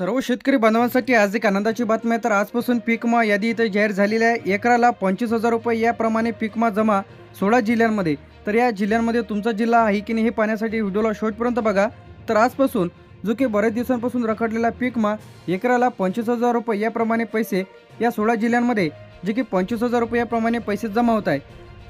सर्व शेतकरी बांधवांसाठी आज एक आनंदाची बातमी आहे। तर आजपासून पीक विमा यादी इथे जाहीर झालेली आहे। एकराला 25,000 रुपये याप्रमाणे पीक विमा जमा 16 जिल्ह्यांमध्ये। तर या जिल्ह्यांमध्ये तुमचा जिल्हा आहे की नाही हे पाहण्यासाठी व्हिडिओला शेवटपर्यंत बघा। तर आजपासून जो की बरेच दिवसांपासून रखडलेला पीक विमा एकराला 25,000 रुपये याप्रमाणे पैसे या 16 जिल्ह्यांमध्ये जे की 25,000 रुपये याप्रमाणे पैसे जमा होत आहे।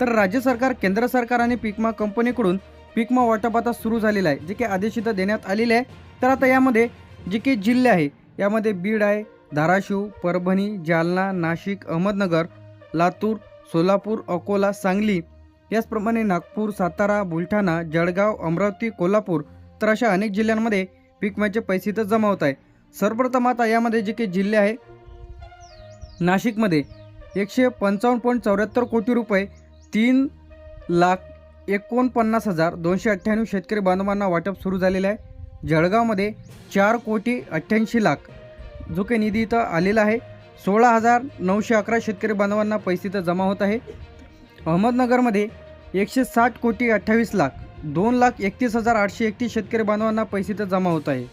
तर राज्य सरकार, केंद्र सरकार आणि पीक विमा कंपनीकडून पीक विमा वाटप आता सुरू झालेला आहे, जे की आदेश इथं देण्यात आलेले आहे। तर आता यामध्ये जे काही जिल्हे आहे यामध्ये बीड आहे, धाराशिव, परभणी, जालना, नाशिक, अहमदनगर, लातूर, सोलापूर, अकोला, सांगली, याचप्रमाणे नागपूर, सातारा, बुलढाणा, जळगाव, अमरावती, कोल्हापूर, तर अशा अनेक जिल्ह्यांमध्ये पीक विम्याचे पैसे इथं जमा होत आहे। सर्वप्रथम आता यामध्ये जे काही जिल्हे आहे, नाशिकमध्ये 155.74 कोटी रुपये 3,49,298 शेतकरी बांधवांना वाटप सुरू झालेले आहे। जळगावमध्ये 4,88,00,000 जो काही निधी इथं आलेला आहे। 16,911 शेतकरी बांधवांना पैसे इथं जमा होत आहे। अहमदनगरमध्ये 160,28,00,000 2,31,831 शेतकरी बांधवांना पैसे इथं जमा होत आहे।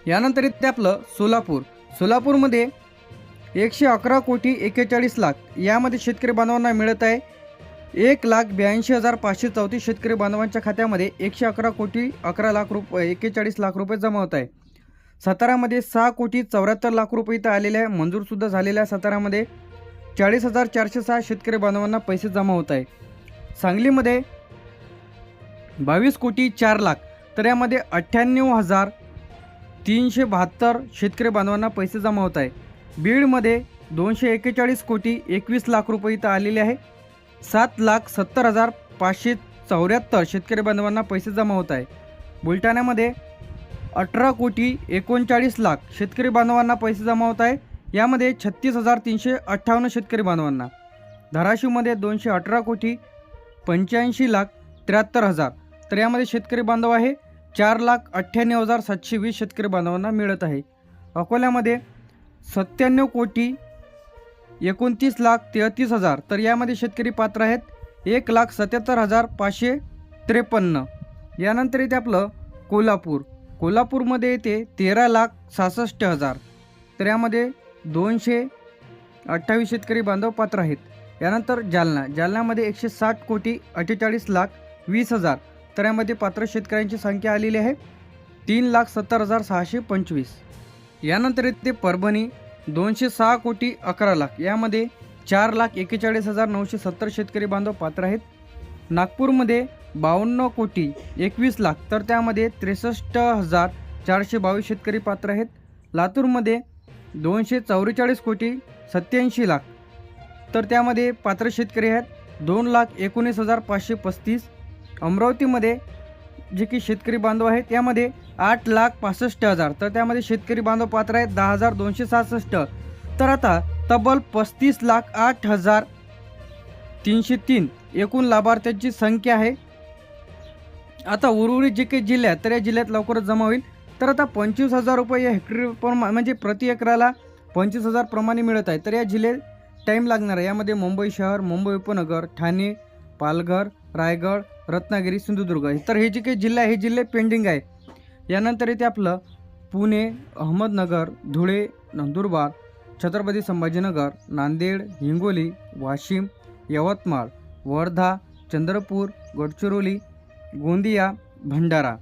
यानंतर इथे आपलं सोलापूरमध्ये 111,41,40,00,000 यामध्ये शेतकरी बांधवांना मिळत आहे। 1,82,534 शेतकरी बांधवांच्या खात्यामध्ये 111,11,41,40,00,000 रुपये जमा होत आहे। सातारामध्ये 6,74,00,000 रुपये इथं आलेले आहे, मंजूरसुद्धा झालेल्या आहे। सातारामध्ये 40,406 शेतकरी बांधवांना पैसे जमा होत आहे। सांगलीमध्ये 22,04,00,000 तर यामध्ये 98,372 शेतकरी बांधवांना पैसे जमा होत आहे। बीडमध्ये 241,21,00,000 रुपये इथं आलेले आहे। 7,70,574 शेतकरी बांधवांना पैसे जमा होत आहे। बुलढाण्यामध्ये 18,39,00,000 शेतकरी बांधवांना पैसे जमा होत आहे। यामध्ये 36,358 शेतकरी बांधवांना। धाराशिवमध्ये 218,85,73,000 तर यामध्ये शेतकरी बांधव आहे 4,98,720 शेतकरी बांधवांना मिळत आहे। अकोल्यामध्ये 97,29,33,000 तर यामध्ये शेतकरी पात्र आहेत 1,77,553। यानंतर इथे आपलं कोल्हापूरमध्ये येते 13,66,000 तर यामध्ये 228 शेतकरी बांधव पात्र आहेत। यानंतर जालन्यामध्ये 160,48,20,000 तर यामध्ये पात्र शेतकऱ्यांची संख्या आलेली आहे 3,70,625। यानंतर येते परभणी 206,11,00,000 यामध्ये 4,41,970 शेतकरी बांधव पात्र आहेत। नागपूरमध्ये 52,21,00,000 तर त्यामध्ये 63,422 शेतकरी पात्र आहेत। लातूरमध्ये 244,87,00,000 तर त्यामध्ये पात्र शेतकरी आहेत 2,19,535। अमरावतीमध्ये जे की शेतकरी बांधव आहेत यामध्ये 8,65,000 तर त्यामध्ये शेतकरी बांधव पात्र आहेत 10,266। तर आता तब्बल 35,08,303 एकूण लाभार्थ्यांची संख्या आहे। आता उर्वरित जे काही जिल्हे आहेत तर या जिल्ह्यात लवकरच जमा होईल। तर आता 25,000 रुपये या हेक्टरी म्हणजे प्रति एकराला 25,000 प्रमाणे मिळत आहे। तर या जिल्ह्यात टाईम लागणार आहे। यामध्ये मुंबई शहर, मुंबई उपनगर, ठाणे, पालघर, रायगड, रत्नागिरी, सिंधुदुर्ग तर हे जे काही जिल्हे आहे हे जिल्हे पेंडिंग आहे। यानंतर इथे आपलं पुणे, अहमदनगर, धुळे, नंदुरबार, छत्रपती संभाजीनगर, नांदेड, हिंगोली, वाशिम, यवतमाळ, वर्धा, चंद्रपूर, गडचिरोली, गोंदिया, भंडारा।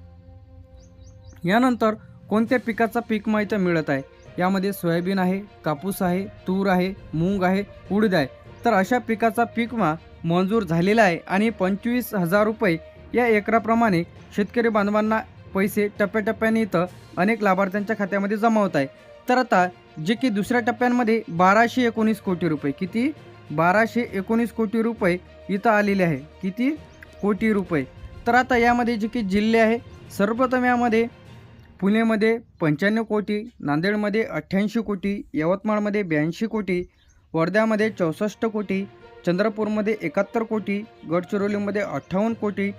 यानंतर कोणत्या पिकाचा पीक विमा इथं मिळत आहे, यामध्ये सोयाबीन आहे, कापूस आहे, तूर आहे, मूग आहे, उडीद आहे। तर अशा पिकाचा पीक विमा मंजूर झालेला आहे आणि 25,000 रुपये या एकराप्रमाणे शेतकरी बांधवांना पैसे टप्प्याटप्प्याने इथं अनेक लाभार्थ्यांच्या खात्यामध्ये जमा होत आहे। तर आता जे की दुसऱ्या टप्प्यांमध्ये 1,219 कोटी रुपये, किती 1,219 कोटी रुपये इथं आलेले आहे, किती कोटी रुपये। तर आता यामध्ये जे की जिल्हे आहे, सर्वप्रथम यामध्ये पुणेमध्ये 95 कोटी, नांदेडमध्ये 88 कोटी, यवतमाळमध्ये 82 कोटी, वर्ध्यामध्ये 64 कोटी, चंद्रपूरमध्ये 71 कोटी, गडचिरोलीमध्ये 58 कोटी,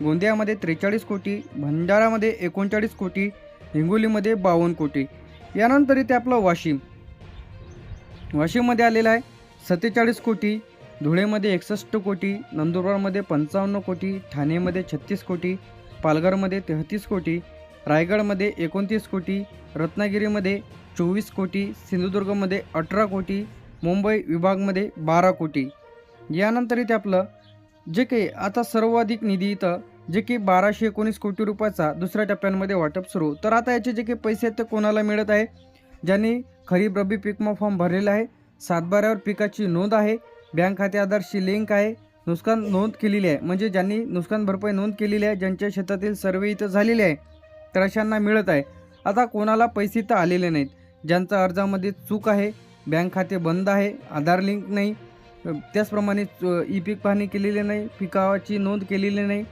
गोंदियामध्ये 43 कोटी, भंडारामध्ये 39 कोटी, हिंगोलीमध्ये 52 कोटी। यानंतर इथे आपलं वाशिममध्ये आलेलं आहे 47 कोटी, धुळेमध्ये 61 कोटी, नंदुरबारमध्ये 55 कोटी, ठाणेमध्ये 36 कोटी, पालघरमध्ये 33 कोटी, रायगडमध्ये 29 कोटी, रत्नागिरीमध्ये 24 कोटी, सिंधुदुर्गमध्ये 18 कोटी, मुंबई विभागमध्ये 12 कोटी. यानंतर इथे आपलं जे काही आता सर्वाधिक निधी इथं जे की 1219 कोटी रुपयाचा दुसऱ्या टप्प्यांमध्ये वाटप सुरू. तर आता याचे जे काही पैसे आहेत ते कोणाला मिळत आहे? ज्यांनी खरीप रब्बी पीक विमा फॉर्म भरलेला आहे, सातबाऱ्यावर पिकाची नोंद आहे, बँक खाते आधारशी लिंक आहे, नुकसान नोंद केलेली आहे, म्हणजे ज्यांनी नुकसान भरपाई नोंद केलेली आहे, ज्यांच्या शेतातील सर्वे इथं झालेले आहे, तर अशांना मिळत आहे. आता कोणाला पैसे इथं आलेले नाहीत, ज्यांचा अर्जामध्ये चूक आहे, बँक खाते बंद आहे, आधार लिंक नाही, त्याचप्रमाणे ई पीक पाहणी केलेली नाही, पिकाची नोंद केलेली नाही,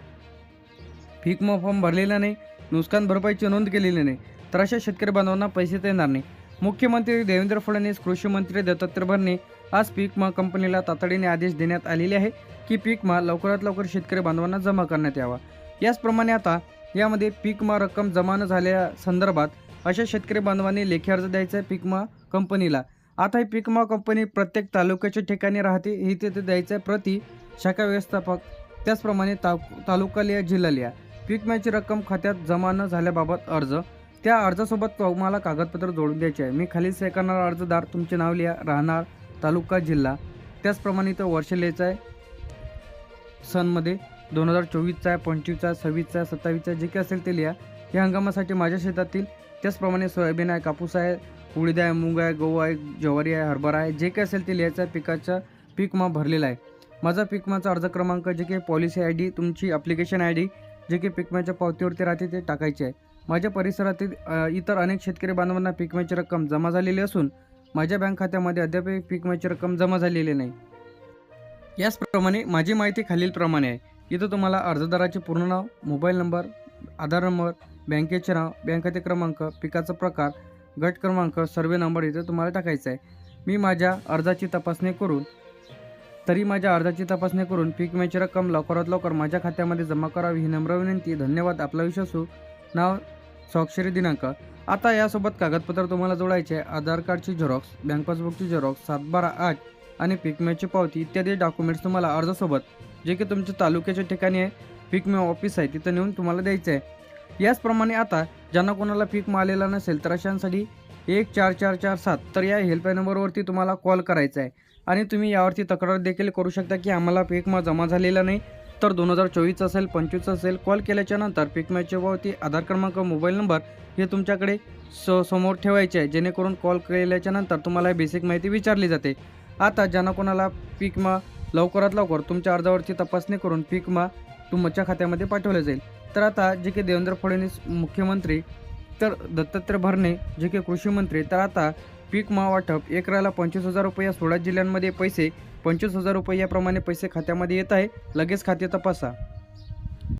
पीक विमा फॉर्म भरलेला नाही, नुकसान भरपाईची नोंद केलेली नाही, तर अशा शेतकरी बांधवांना पैसे येणार नाही. मुख्यमंत्री देवेंद्र फडणवीस, कृषी मंत्री दत्तात्रय भरणे आज पीक विमा कंपनीला तातडीने आदेश देण्यात आलेले आहे की पीक विमा लवकरात लवकर शेतकरी बांधवांना जमा करण्यात यावा. याचप्रमाणे आता यामध्ये पीक विमा रक्कम जमा न झाल्या संदर्भात अशा शेतकरी बांधवांनी लेखी अर्ज द्यायचा आहे पीक विमा कंपनीला. आता ही पीक विमा कंपनी प्रत्येक तालुक्याच्या ठिकाणी राहते, हे तिथे द्यायचं आहे प्रति शाखा व्यवस्थापक, त्याचप्रमाणे तालुका लिहा, जिल्हा लिहा. पीक विम्याची रक्कम खात्यात जमा न झाल्याबाबत अर्ज, त्या अर्जासोबत तुम्हाला कागदपत्र जोडून द्यायचे आहे. मी खाली सही करणारा अर्जदार, तुमचे नाव लिहा, राहणार, तालुका, जिल्हा, त्याचप्रमाणे इथं वर्ष लिहायचं आहे, सनमध्ये 2024चा आहे, 25चा आहे, 26चा आहे, 27चा जे काही असेल ते लिहा. या हंगामासाठी माझ्या शेतातील त्याचप्रमाणे सोयाबीन आहे, कापूस आहे, उडीद आहे, मूग आहे, गहू आहे, ज्वारी आहे, हरभरा आहे, जे काही असेल ते लिहायचं आहे. पिकाचा पीक विमा भरलेला आहे. माझा पीक विमाचा अर्ज क्रमांक, जे काही पॉलिसी आय डी, तुमची ॲप्लिकेशन आय डी जे काही पीक विम्याच्या पावतीवरती राहते ते टाकायचे आहे. माझ्या परिसरातील इतर अनेक शेतकरी बांधवांना पीक विम्याची रक्कम जमा झालेली असून माझ्या बँक खात्यामध्ये अद्याप पीक विम्याची रक्कम जमा झालेली नाही. याचप्रमाणे माझी माहिती खालीलप्रमाणे आहे. इथं तुम्हाला अर्जदाराचे पूर्ण नाव, मोबाईल नंबर, आधार नंबर, बँकेचे नाव, बँक खाते क्रमांक, पिकाचा प्रकार, गट क्रमांक, सर्वे नंबर इथं तुम्हाला टाकायचा आहे. मी माझ्या अर्जाची तपासणी करून पीक विम्याची रक्कम लवकरात लवकर माझ्या खात्यामध्ये जमा करावी ही नम्र विनंती. धन्यवाद. आपला विश्वासू, नाव, स्वाक्षरी, दिनांक. आता यासोबत कागदपत्र तुम्हाला जोडायचे आहे. आधार कार्डची झेरॉक्स, बँक पासबुकची झेरॉक्स, 7/12/8 आणि पीक विम्याची पावती इत्यादी डॉक्युमेंट्स तुम्हाला अर्जासोबत जे की तुमच्या तालुक्याच्या ठिकाणी आहे पीक विमा ऑफिस आहे तिथं नेऊन तुम्हाला द्यायचं आहे. याचप्रमाणे आता ज्यांना कोणाला पीक विमा आलेला नसेल तर अशांसाठी 14447 तर या हेल्पलाईन नंबरवरती तुम्हाला कॉल करायचा आहे आणि तुम्ही यावरती तक्रार देखील करू शकता की आम्हाला पीक विमा जमा झालेला नाही. तर 2024 असेल, 25 असेल, कॉल केल्याच्या नंतर पीक विम्याची पावती, आधार क्रमांक, मोबाईल नंबर हे तुमच्याकडे समोर ठेवायचे आहे, जेणेकरून कॉल केल्याच्या नंतर तुम्हाला बेसिक माहिती विचारली जाते. आता ज्यांना कोणाला पीक विमा लवकरात लवकर तुमच्या अर्जावरची तपासणी करून पीक विमा तुमच्या खात्यामध्ये पाठवलं जाईल. तर आता जे की देवेंद्र फडणवीस मुख्यमंत्री, तर दत्तात्रय भरणे जे की कृषी मंत्री, तर आता पीक विमा वाटप एकराला 25,000 रुपये या 16 जिल्ह्यांमध्ये पैसे 25,000 रुपये याप्रमाणे पैसे खात्यामध्ये येत आहे. लगेच खाते तपासा.